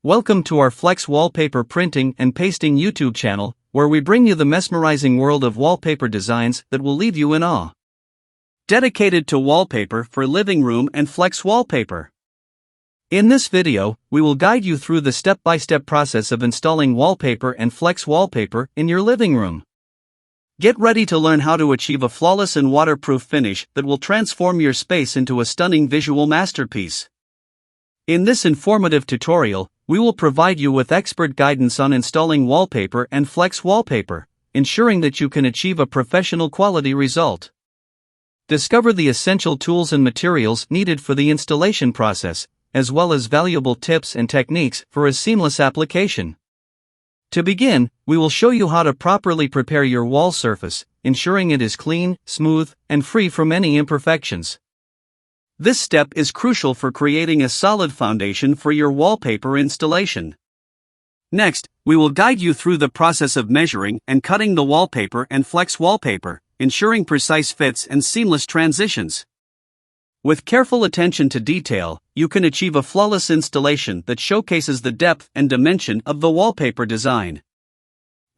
Welcome to our Flex Wallpaper printing and pasting YouTube channel, where we bring you the mesmerizing world of wallpaper designs that will leave you in awe. Dedicated to wallpaper for living room and Flex Wallpaper. In this video, we will guide you through the step-by-step process of installing wallpaper and Flex Wallpaper in your living room. Get ready to learn how to achieve a flawless and waterproof finish that will transform your space into a stunning visual masterpiece. In this informative tutorial, we will provide you with expert guidance on installing wallpaper and Flex Wallpaper, ensuring that you can achieve a professional quality result. Discover the essential tools and materials needed for the installation process, as well as valuable tips and techniques for a seamless application. To begin, we will show you how to properly prepare your wall surface, ensuring it is clean, smooth, and free from any imperfections. This step is crucial for creating a solid foundation for your wallpaper installation. Next, we will guide you through the process of measuring and cutting the wallpaper and Flex Wallpaper, ensuring precise fits and seamless transitions. With careful attention to detail, you can achieve a flawless installation that showcases the depth and dimension of the wallpaper design.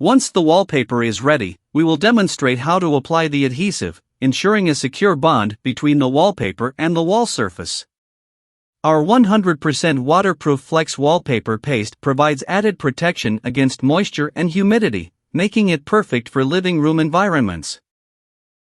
Once the wallpaper is ready, we will demonstrate how to apply the adhesive, ensuring a secure bond between the wallpaper and the wall surface. Our 100% waterproof Flex Wallpaper paste provides added protection against moisture and humidity, making it perfect for living room environments.